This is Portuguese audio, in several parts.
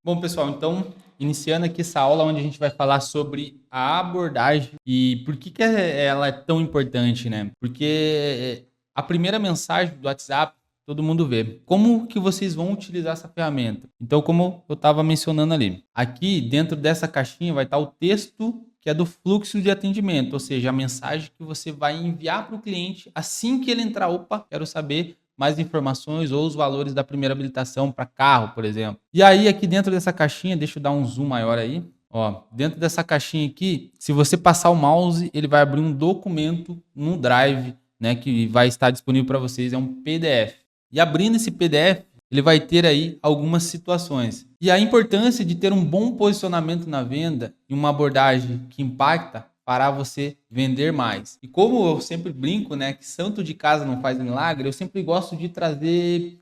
Bom, pessoal, então, iniciando aqui essa aula onde a gente vai falar sobre a abordagem e por que que ela é tão importante, né? Porque a primeira mensagem do WhatsApp, todo mundo vê. Como que vocês vão utilizar essa ferramenta? Então, como eu estava mencionando ali, aqui dentro dessa caixinha vai estar o texto que é do fluxo de atendimento, ou seja, a mensagem que você vai enviar para o cliente assim que ele entrar. Opa, quero saber mais informações ou os valores da primeira habilitação para carro, por exemplo. E aí, aqui dentro dessa caixinha, deixa eu dar um zoom maior aí. Ó, dentro dessa caixinha aqui, se você passar o mouse, ele vai abrir um documento no Drive, né, que vai estar disponível para vocês, é um PDF. E abrindo esse PDF, ele vai ter aí algumas situações. E a importância de ter um bom posicionamento na venda e uma abordagem que impacta para você vender mais. E como eu sempre brinco, né, que santo de casa não faz milagre, eu sempre gosto de trazer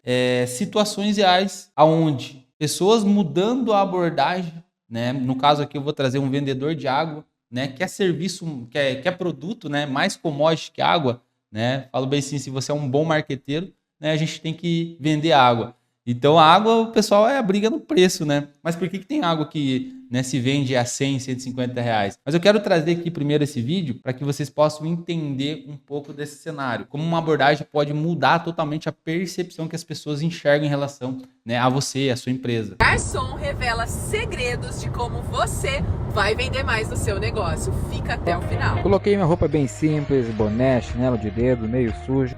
situações reais aonde pessoas mudando a abordagem, né, no caso aqui eu vou trazer um vendedor de água, né, que é serviço, que é produto, né, mais commodity que água, né, falo bem assim, se você é um bom marqueteiro, né, a gente tem que vender água. Então a água, o pessoal é a briga no preço, né? Mas por que tem água que, né, se vende a 100, 150 reais? Mas eu quero trazer aqui primeiro esse vídeo para que vocês possam entender um pouco desse cenário. Como uma abordagem pode mudar totalmente a percepção que as pessoas enxergam em relação, né, a você, a sua empresa. Garçom revela segredos de como você vai vender mais no seu negócio. Fica até o final. Coloquei minha roupa bem simples, boné, chinelo de dedo, meio sujo.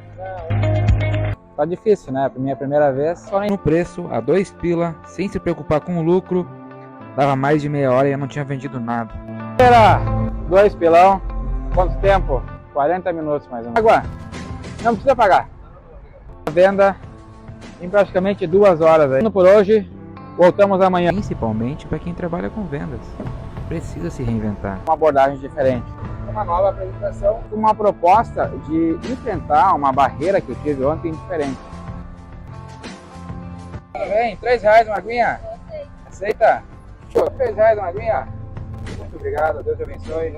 Tá difícil, né? Minha primeira vez, só no preço, a 2 pila, sem se preocupar com o lucro. Dava mais de meia hora e eu não tinha vendido nada. Era 2 pilão, quanto tempo? 40 minutos mais ou menos. Água, não precisa pagar. A venda em praticamente 2 horas aí. Por hoje, voltamos amanhã. Principalmente para quem trabalha com vendas. Precisa se reinventar. Uma abordagem diferente. Uma nova apresentação, uma proposta de enfrentar uma barreira que eu tive ontem diferente. Tudo bem? R$3 uma aguinha? Aceita? R$3 uma aguinha? Muito obrigado, Deus te abençoe.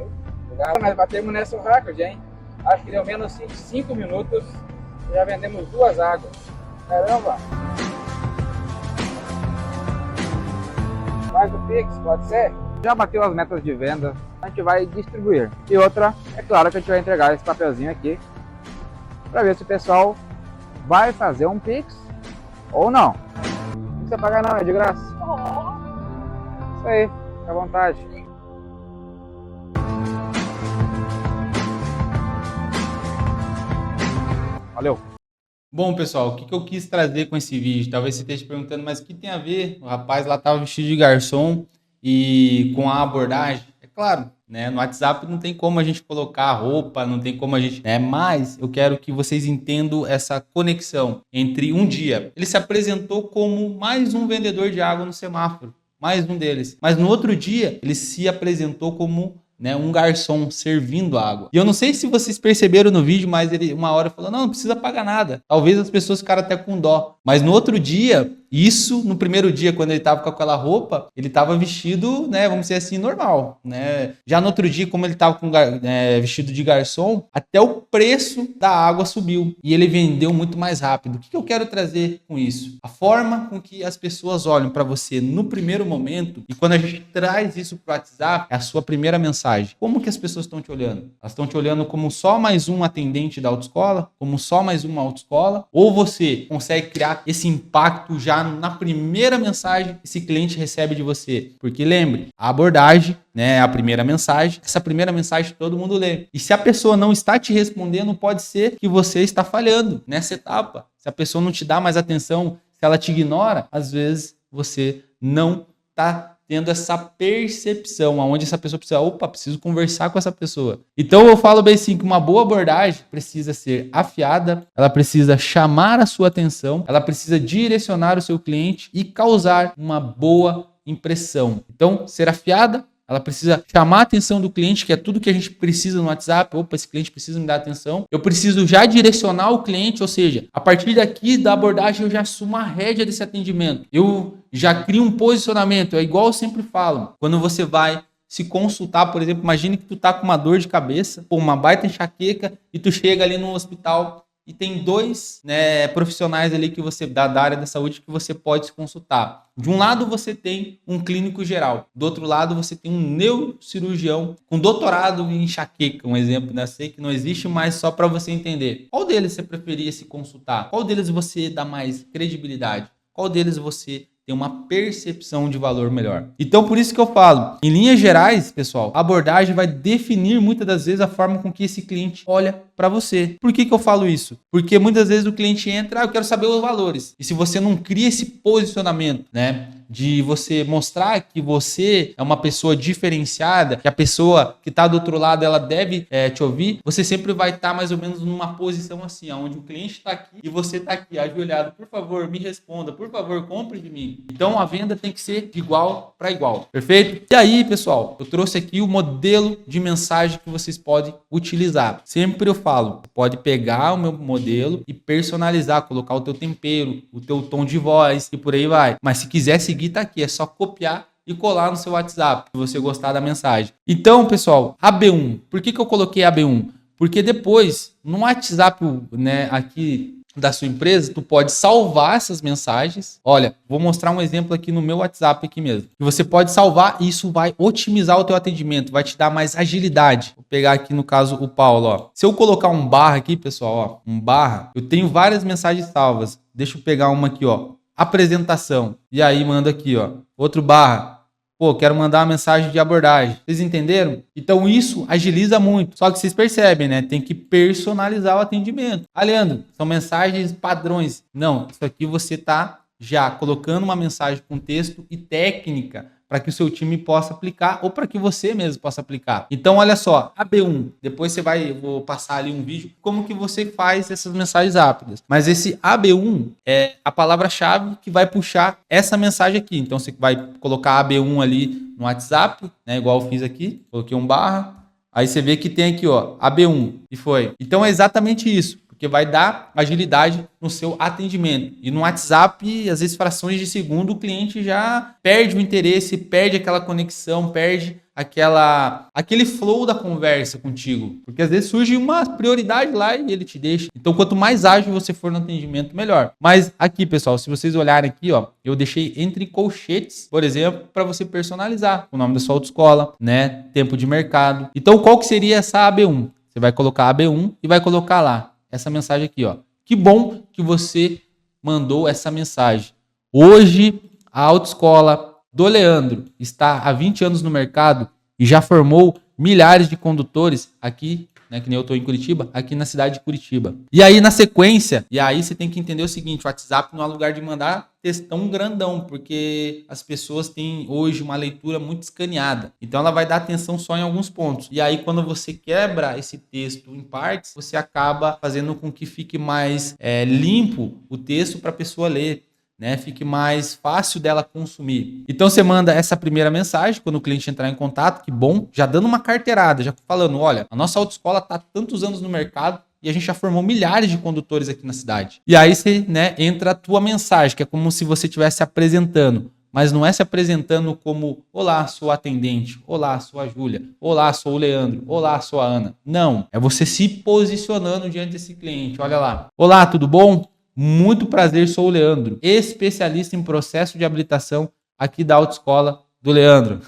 Obrigado. Nós batemos nesse recorde, hein? Acho que deu menos 5 minutos e já vendemos 2 águas. Caramba! Faz o Pix, pode ser? Já bateu as metas de venda, a gente vai distribuir. E outra, é claro que a gente vai entregar esse papelzinho aqui para ver se o pessoal vai fazer um Pix ou não. Não precisa pagar não, é de graça. Isso aí, fica à vontade. Valeu! Bom, pessoal, o que eu quis trazer com esse vídeo? Talvez você esteja perguntando, mas o que tem a ver? O rapaz lá estava vestido de garçom e com a abordagem, é claro, né? No WhatsApp não tem como a gente colocar roupa, não tem como a gente, né? Mas eu quero que vocês entendam essa conexão entre um dia. Ele se apresentou como mais um vendedor de água no semáforo, mais um deles. Mas no outro dia, ele se apresentou como, né, um garçom servindo água. E eu não sei se vocês perceberam no vídeo, mas ele uma hora falou, não precisa pagar nada. Talvez as pessoas ficaram até com dó. Mas no outro dia, isso no primeiro dia, quando ele estava com aquela roupa, ele estava vestido, né, vamos dizer assim, normal, né? Já no outro dia, como ele estava com vestido de garçom, até o preço da água subiu e ele vendeu muito mais rápido. O que eu quero trazer com isso? A forma com que as pessoas olham para você no primeiro momento, e quando a gente traz isso para o WhatsApp, é a sua primeira mensagem. Como que as pessoas estão te olhando? Elas estão te olhando como só mais um atendente da autoescola? Como só mais uma autoescola? Ou você consegue criar esse impacto já na primeira mensagem que esse cliente recebe de você? Porque lembre, a abordagem, né, a primeira mensagem, essa primeira mensagem todo mundo lê. E se a pessoa não está te respondendo, pode ser que você está falhando nessa etapa. Se a pessoa não te dá mais atenção, se ela te ignora, às vezes você não está tendo essa percepção, aonde essa pessoa precisa, preciso conversar com essa pessoa. Então eu falo bem assim, que uma boa abordagem precisa ser afiada, ela precisa chamar a sua atenção, ela precisa direcionar o seu cliente e causar uma boa impressão. Então, ser afiada, ela precisa chamar a atenção do cliente, que é tudo que a gente precisa no WhatsApp. Esse cliente precisa me dar atenção. Eu preciso já direcionar o cliente, ou seja, a partir daqui da abordagem eu já assumo a rédea desse atendimento. Eu já crio um posicionamento. É igual eu sempre falo. Quando você vai se consultar, por exemplo, imagine que tu tá com uma dor de cabeça, uma baita enxaqueca, e tu chega ali no hospital e tem dois, né, profissionais ali que você da área da saúde que você pode se consultar. De um lado você tem um clínico geral, do outro lado você tem um neurocirurgião com doutorado em enxaqueca, um exemplo, né? Sei que não existe, mas só para você entender. Qual deles você preferia se consultar? Qual deles você dá mais credibilidade? Qual deles você tem uma percepção de valor melhor? Então, por isso que eu falo, em linhas gerais, pessoal, a abordagem vai definir muitas das vezes a forma com que esse cliente olha para você. Por que eu falo isso? Porque muitas vezes o cliente entra, eu quero saber os valores. E se você não cria esse posicionamento, né, de você mostrar que você é uma pessoa diferenciada, que a pessoa que está do outro lado ela deve te ouvir, você sempre vai estar mais ou menos numa posição assim, onde o cliente está aqui e você está aqui, ajoelhado. Por favor, me responda. Por favor, compre de mim. Então a venda tem que ser de igual para igual. Perfeito? E aí, pessoal, eu trouxe aqui o modelo de mensagem que vocês podem utilizar. Sempre eu falo, pode pegar o meu modelo e personalizar, colocar o teu tempero, o teu tom de voz e por aí vai. Mas se quiser seguir, tá aqui, é só copiar e colar no seu WhatsApp, se você gostar da mensagem. Então, pessoal, AB1. Por que eu coloquei AB1? Porque depois, no WhatsApp, né, aqui da sua empresa, tu pode salvar essas mensagens. Olha, vou mostrar um exemplo aqui no meu WhatsApp aqui mesmo. Que você pode salvar e isso vai otimizar o teu atendimento, vai te dar mais agilidade. Vou pegar aqui no caso o Paulo, ó. Se eu colocar um barra aqui, pessoal, ó, um barra, eu tenho várias mensagens salvas. Deixa eu pegar uma aqui, ó. Apresentação. E aí manda aqui, ó. Outro barra. Pô, quero mandar uma mensagem de abordagem. Vocês entenderam? Então isso agiliza muito. Só que vocês percebem, né? Tem que personalizar o atendimento. Ah, Leandro, são mensagens padrões. Não, isso aqui você tá já colocando uma mensagem com texto e técnica para que o seu time possa aplicar ou para que você mesmo possa aplicar. Então, olha só, AB1, depois eu vou passar ali um vídeo, como que você faz essas mensagens rápidas. Mas esse AB1 é a palavra-chave que vai puxar essa mensagem aqui. Então, você vai colocar AB1 ali no WhatsApp, né, igual eu fiz aqui, coloquei um barra, aí você vê que tem aqui, ó, AB1, e foi. Então, é exatamente isso. Porque vai dar agilidade no seu atendimento. E no WhatsApp, às vezes, frações de segundo, o cliente já perde o interesse, perde aquela conexão, perde aquele flow da conversa contigo. Porque às vezes surge uma prioridade lá e ele te deixa. Então, quanto mais ágil você for no atendimento, melhor. Mas aqui, pessoal, se vocês olharem aqui, ó, eu deixei entre colchetes, por exemplo, para você personalizar o nome da sua autoescola, né? Tempo de mercado. Então, qual que seria essa AB1? Você vai colocar AB1 e vai colocar lá essa mensagem aqui, ó. Que bom que você mandou essa mensagem. Hoje, a autoescola do Leandro está há 20 anos no mercado e já formou milhares de condutores aqui, né, que nem eu estou em Curitiba, aqui na cidade de Curitiba. E aí, na sequência, você tem que entender o seguinte, o WhatsApp não é lugar de mandar textão grandão, porque as pessoas têm hoje uma leitura muito escaneada. Então, ela vai dar atenção só em alguns pontos. E aí, quando você quebra esse texto em partes, você acaba fazendo com que fique mais limpo o texto para a pessoa ler, né? Fique mais fácil dela consumir. Então, você manda essa primeira mensagem quando o cliente entrar em contato, que bom, já dando uma carteirada, já falando, olha, a nossa autoescola está há tantos anos no mercado, e a gente já formou milhares de condutores aqui na cidade. E aí você, né, entra a tua mensagem, que é como se você estivesse apresentando. Mas não é se apresentando como, olá, sou a atendente, olá, sou a Júlia, olá, sou o Leandro, olá, sou a Ana. Não, é você se posicionando diante desse cliente. Olha lá. Olá, tudo bom? Muito prazer, sou o Leandro, especialista em processo de habilitação aqui da autoescola do Leandro.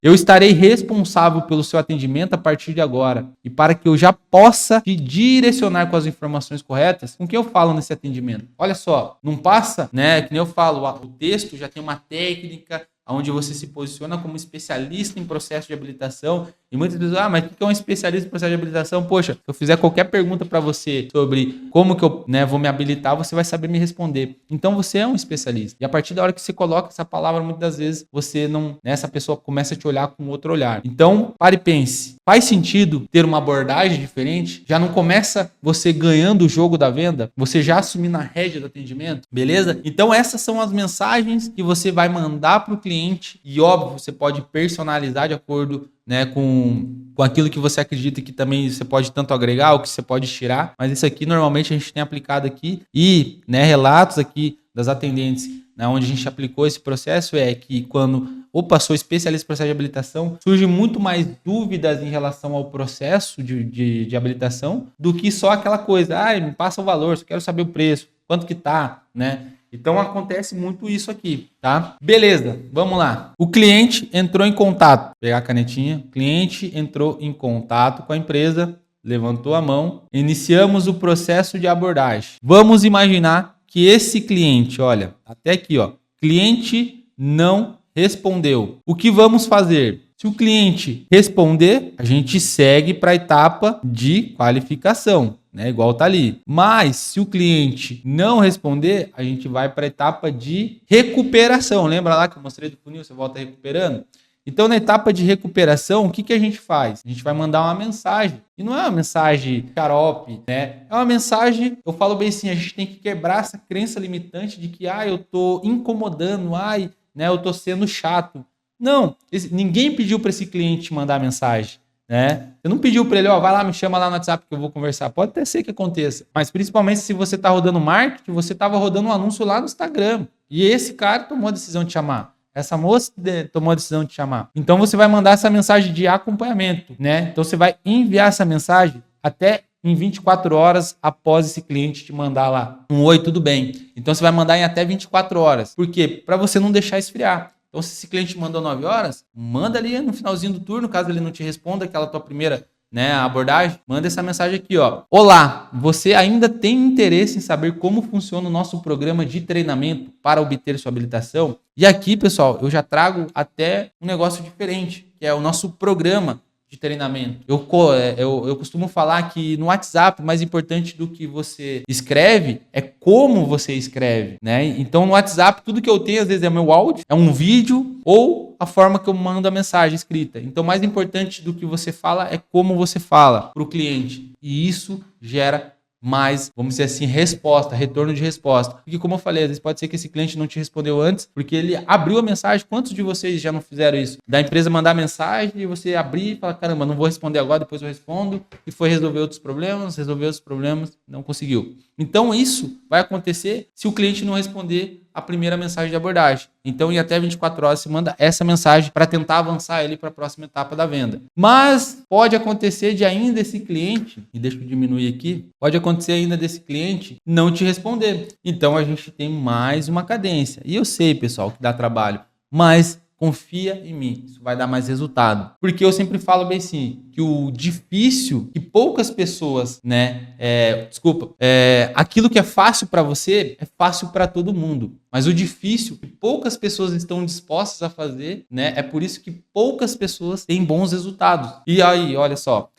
Eu estarei responsável pelo seu atendimento a partir de agora. E para que eu já possa te direcionar com as informações corretas, com quem eu falo nesse atendimento? Olha só, não passa, né? Que nem eu falo, o texto já tem uma técnica onde você se posiciona como especialista em processo de habilitação. E muitas vezes, mas o que é um especialista em processo de habilitação? Poxa, se eu fizer qualquer pergunta para você sobre como que eu vou me habilitar, você vai saber me responder. Então, você é um especialista. E a partir da hora que você coloca essa palavra, muitas das vezes, você não, essa pessoa começa a te olhar com outro olhar. Então, pare e pense. Faz sentido ter uma abordagem diferente? Já não começa você ganhando o jogo da venda? Você já assumindo a rédea do atendimento? Beleza? Então, essas são as mensagens que você vai mandar para o cliente. E, óbvio, você pode personalizar de acordo né, com aquilo que você acredita que também você pode tanto agregar ou que você pode tirar, mas isso aqui normalmente a gente tem aplicado aqui e, né, relatos aqui das atendentes, né, onde a gente aplicou esse processo é que quando sou especialista em processo de habilitação, surge muito mais dúvidas em relação ao processo de habilitação do que só aquela coisa, me passa o valor, só quero saber o preço, quanto que tá, né? Então acontece muito isso aqui, tá? Beleza, vamos lá. O cliente entrou em contato, vou pegar a canetinha, o cliente entrou em contato com a empresa, levantou a mão, iniciamos o processo de abordagem. Vamos imaginar que esse cliente, olha, até aqui, ó, cliente não respondeu. O que vamos fazer? Se o cliente responder, a gente segue para a etapa de qualificação, né? Igual tá ali. Mas se o cliente não responder, a gente vai para a etapa de recuperação. Lembra lá que eu mostrei do funil, você volta recuperando? Então, na etapa de recuperação, o que a gente faz? A gente vai mandar uma mensagem. E não é uma mensagem xarope, né? É uma mensagem, eu falo bem assim, a gente tem que quebrar essa crença limitante de que, eu tô incomodando, né, eu tô sendo chato. Não, ninguém pediu para esse cliente mandar mensagem, né? Você não pediu para ele, vai lá, me chama lá no WhatsApp que eu vou conversar. Pode até ser que aconteça, mas principalmente se você tá rodando marketing, você tava rodando um anúncio lá no Instagram. E esse cara tomou a decisão de chamar. Essa moça tomou a decisão de chamar. Então você vai mandar essa mensagem de acompanhamento, né? Então você vai enviar essa mensagem até em 24 horas após esse cliente te mandar lá um oi, tudo bem. Então você vai mandar em até 24 horas. Por quê? Para você não deixar esfriar. Então se esse cliente mandou 9 horas, manda ali no finalzinho do turno, caso ele não te responda, aquela tua primeira, né, abordagem, manda essa mensagem aqui, ó. Olá, você ainda tem interesse em saber como funciona o nosso programa de treinamento para obter sua habilitação? E aqui, pessoal, eu já trago até um negócio diferente, que é o nosso programa de treinamento. Eu costumo falar que no WhatsApp, mais importante do que você escreve é como você escreve, né? Então no WhatsApp, tudo que eu tenho às vezes é meu áudio, é um vídeo ou a forma que eu mando a mensagem escrita. Então mais importante do que você fala é como você fala para o cliente. E isso gera mais, vamos dizer assim, resposta, retorno de resposta. Porque como eu falei, às vezes pode ser que esse cliente não te respondeu antes, porque ele abriu a mensagem. Quantos de vocês já não fizeram isso? Da empresa mandar mensagem e você abrir e falar, caramba, não vou responder agora, depois eu respondo. E foi resolver outros problemas, não conseguiu. Então isso vai acontecer se o cliente não responder a primeira mensagem de abordagem. Então, em até 24 horas, você manda essa mensagem para tentar avançar ele para a próxima etapa da venda. Mas pode acontecer de ainda esse cliente, e deixa eu diminuir aqui, pode acontecer ainda desse cliente não te responder. Então, a gente tem mais uma cadência. E eu sei, pessoal, que dá trabalho, mas confia em mim, isso vai dar mais resultado. Porque eu sempre falo bem assim, que o difícil, que poucas pessoas, né, aquilo que é fácil para você, é fácil para todo mundo. Mas o difícil, que poucas pessoas estão dispostas a fazer, né, é por isso que poucas pessoas têm bons resultados. E aí, olha só,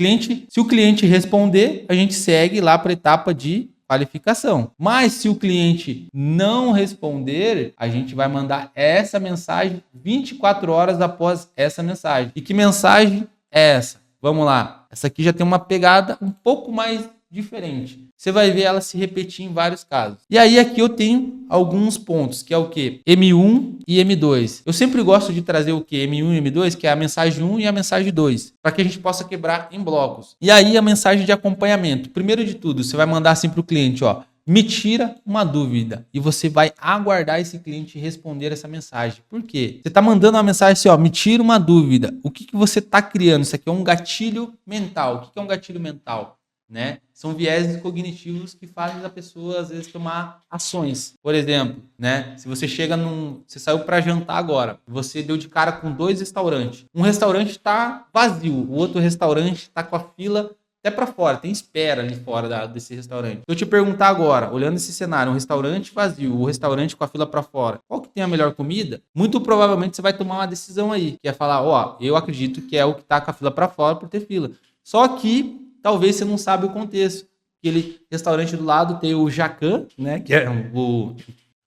se o cliente responder, a gente segue lá para a etapa de qualificação. Mas se o cliente não responder, a gente vai mandar essa mensagem 24 horas após essa mensagem. E que mensagem é essa? Vamos lá. Essa aqui já tem uma pegada um pouco mais diferente. Você vai ver ela se repetir em vários casos. E aí aqui eu tenho alguns pontos, que é o quê? M1 e M2. Eu sempre gosto de trazer o quê? M1 e M2, que é a mensagem 1 e a mensagem 2, para que a gente possa quebrar em blocos. E aí a mensagem de acompanhamento. Primeiro de tudo, você vai mandar assim para o cliente, ó, me tira uma dúvida. E você vai aguardar esse cliente responder essa mensagem. Por quê? Você está mandando uma mensagem assim, ó, me tira uma dúvida. O que você está criando? Isso aqui é um gatilho mental. O que é um gatilho mental? Né? São vieses cognitivos que fazem a pessoa às vezes tomar ações. Por exemplo, né? Se você você saiu para jantar agora, você deu de cara com 2 restaurantes. Um restaurante está vazio, o outro restaurante está com a fila até para fora, tem espera ali fora desse restaurante. Se eu te perguntar agora, olhando esse cenário, um restaurante vazio, o restaurante com a fila para fora, qual que tem a melhor comida? Muito provavelmente você vai tomar uma decisão aí, que é falar, ó, eu acredito que é o que está com a fila para fora por ter fila. Só que talvez você não sabe o contexto. Aquele restaurante do lado tem o Jacan, né? Que é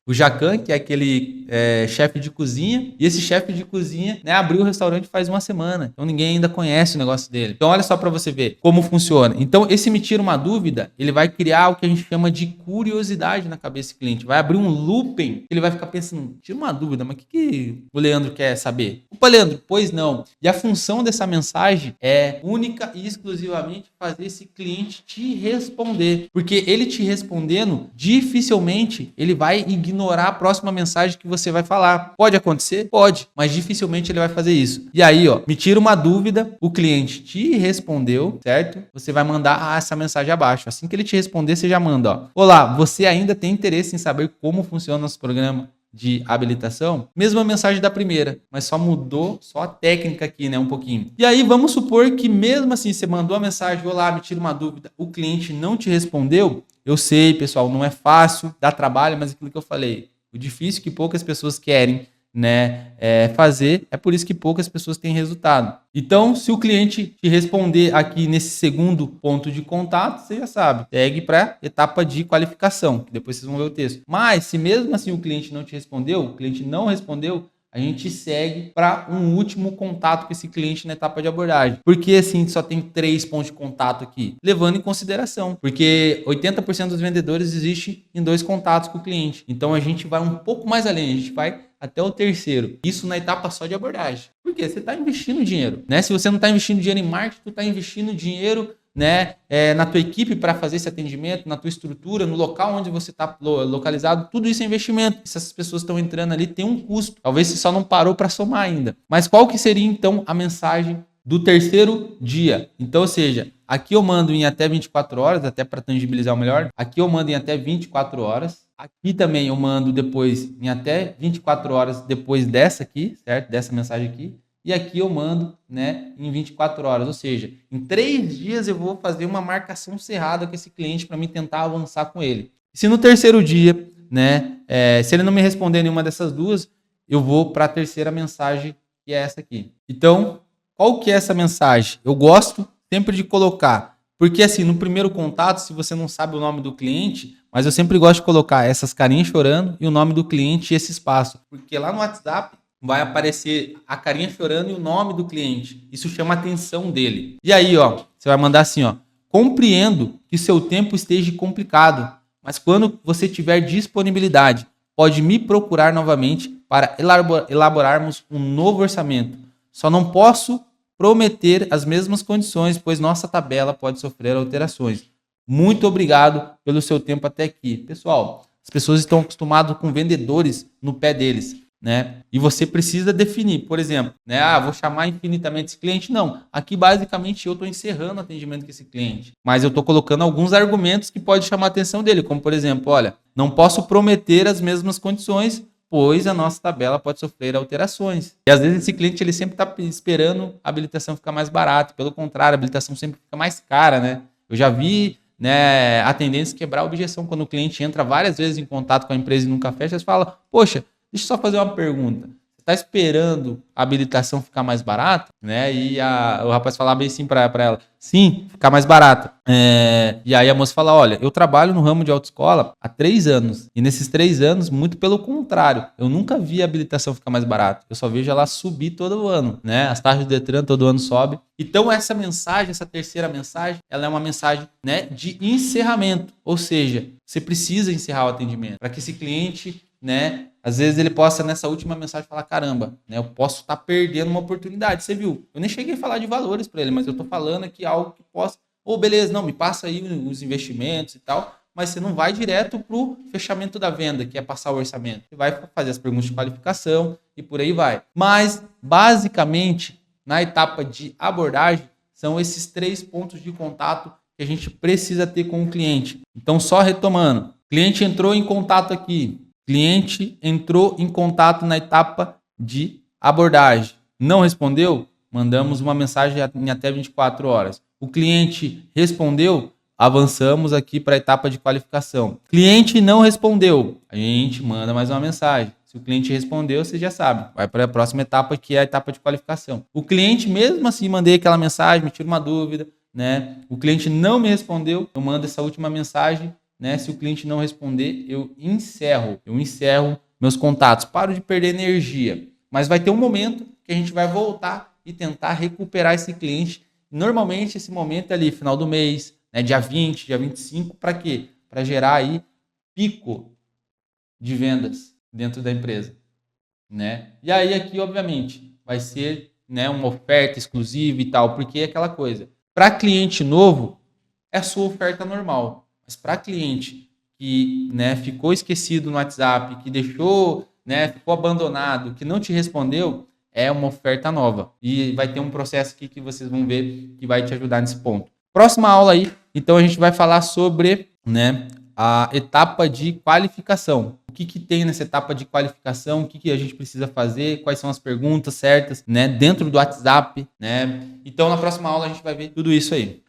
o Jacan, que é aquele chefe de cozinha, e esse chefe de cozinha, né, abriu o restaurante faz uma semana, então ninguém ainda conhece o negócio dele. Então olha só para você ver como funciona. Então esse me tira uma dúvida, ele vai criar o que a gente chama de curiosidade na cabeça do cliente, vai abrir um looping, ele vai ficar pensando, tira uma dúvida, mas o que o Leandro quer saber? Opa, Leandro, pois não. E a função dessa mensagem é única e exclusivamente fazer esse cliente te responder, porque ele te respondendo, dificilmente ele vai ignorar a próxima mensagem que você vai falar. Pode acontecer? Pode, mas dificilmente ele vai fazer isso. E aí, ó, me tira uma dúvida, o cliente te respondeu, certo? Você vai mandar essa mensagem abaixo. Assim que ele te responder, você já manda, ó. Olá, você ainda tem interesse em saber como funciona o nosso programa de habilitação? Mesma mensagem da primeira, mas só mudou só a técnica aqui, né, um pouquinho. E aí vamos supor que mesmo assim você mandou a mensagem, olá, me tira uma dúvida, o cliente não te respondeu. Eu sei, pessoal, não é fácil, dá trabalho, mas aquilo que eu falei, o difícil que poucas pessoas querem, né, fazer, é por isso que poucas pessoas têm resultado. Então, se o cliente te responder aqui nesse segundo ponto de contato, você já sabe, segue para etapa de qualificação, que depois vocês vão ver o texto. Mas, se mesmo assim o cliente não te respondeu, o cliente não respondeu, a gente segue para um último contato com esse cliente na etapa de abordagem. Por que assim só tem 3 pontos de contato aqui? Levando em consideração, porque 80% dos vendedores existe em 2 contatos com o cliente. Então a gente vai um pouco mais além, a gente vai até o terceiro. Isso na etapa só de abordagem. Por quê? Você está investindo dinheiro, né? Se você não está investindo dinheiro em marketing, tu está investindo dinheiro, né, na tua equipe para fazer esse atendimento, na tua estrutura, no local onde você está localizado, tudo isso é investimento. Se essas pessoas estão entrando ali, tem um custo. Talvez você só não parou para somar ainda. Mas qual que seria então a mensagem do terceiro dia? Então, ou seja, aqui eu mando em até 24 horas, até para tangibilizar o melhor. Aqui eu mando em até 24 horas. Aqui também eu mando depois em até 24 horas depois dessa aqui, certo? Dessa mensagem aqui. E aqui eu mando, né, em 24 horas. Ou seja, em 3 dias eu vou fazer uma marcação cerrada com esse cliente para mim tentar avançar com ele. Se no terceiro dia, né, se ele não me responder nenhuma dessas duas, eu vou para a terceira mensagem, que é essa aqui. Então, qual que é essa mensagem? Eu gosto sempre de colocar, porque assim, no primeiro contato, se você não sabe o nome do cliente, mas eu sempre gosto de colocar essas carinhas chorando e o nome do cliente e esse espaço. Porque lá no WhatsApp vai aparecer a carinha chorando e o nome do cliente. Isso chama a atenção dele. E aí, ó, você vai mandar assim, ó. Compreendo que seu tempo esteja complicado, mas quando você tiver disponibilidade, pode me procurar novamente para elaborarmos um novo orçamento. Só não posso prometer as mesmas condições, pois nossa tabela pode sofrer alterações. Muito obrigado pelo seu tempo até aqui. Pessoal, as pessoas estão acostumadas com vendedores no pé deles, né? E você precisa definir, por exemplo, né? Vou chamar infinitamente esse cliente. Não, aqui basicamente eu estou encerrando o atendimento com esse cliente, mas eu estou colocando alguns argumentos que podem chamar a atenção dele, como por exemplo, olha, não posso prometer as mesmas condições, pois a nossa tabela pode sofrer alterações. E às vezes esse cliente ele sempre está esperando a habilitação ficar mais barata, pelo contrário, a habilitação sempre fica mais cara, né? Eu já vi, né, atendentes quebrar a objeção quando o cliente entra várias vezes em contato com a empresa e nunca fecha, você fala, poxa, deixa eu só fazer uma pergunta. Você está esperando a habilitação ficar mais barata? Né? E o rapaz falava bem assim para ela. Sim, ficar mais barata. E aí a moça fala, olha, eu trabalho no ramo de autoescola há 3 anos. E nesses 3 anos, muito pelo contrário, eu nunca vi a habilitação ficar mais barata. Eu só vejo ela subir todo ano. Né? As taxas do Detran todo ano sobem. Então essa mensagem, essa terceira mensagem, ela é uma mensagem, né, de encerramento. Ou seja, você precisa encerrar o atendimento para que esse cliente, né, às vezes ele possa nessa última mensagem falar, caramba, né, eu posso estar perdendo uma oportunidade. Você viu? Eu nem cheguei a falar de valores para ele, mas eu estou falando aqui algo que possa... beleza, não, me passa aí os investimentos e tal, mas você não vai direto para o fechamento da venda, que é passar o orçamento. Você vai fazer as perguntas de qualificação e por aí vai. Mas, basicamente, na etapa de abordagem, são esses 3 pontos de contato que a gente precisa ter com o cliente. Então, só retomando, cliente entrou em contato aqui, cliente entrou em contato na etapa de abordagem. Não respondeu? Mandamos uma mensagem em até 24 horas. O cliente respondeu? Avançamos aqui para a etapa de qualificação. Cliente não respondeu? A gente manda mais uma mensagem. Se o cliente respondeu, você já sabe. Vai para a próxima etapa, que é a etapa de qualificação. O cliente, mesmo assim, mandei aquela mensagem, me tira uma dúvida, né? O cliente não me respondeu, eu mando essa última mensagem né? Se o cliente não responder, eu encerro meus contatos, paro de perder energia. Mas vai ter um momento que a gente vai voltar e tentar recuperar esse cliente. Normalmente esse momento é ali, final do mês, né? Dia 20, dia 25, para quê? Para gerar aí pico de vendas dentro da empresa, né? E aí aqui, obviamente, vai ser, né, uma oferta exclusiva e tal, porque é aquela coisa. Para cliente novo, é a sua oferta normal. Mas para cliente que, né, ficou esquecido no WhatsApp, que deixou, né, ficou abandonado, que não te respondeu, é uma oferta nova. E vai ter um processo aqui que vocês vão ver que vai te ajudar nesse ponto. Próxima aula aí, então a gente vai falar sobre, né, a etapa de qualificação. O que tem nessa etapa de qualificação, o que a gente precisa fazer, quais são as perguntas certas, né, dentro do WhatsApp, né? Então na próxima aula a gente vai ver tudo isso aí.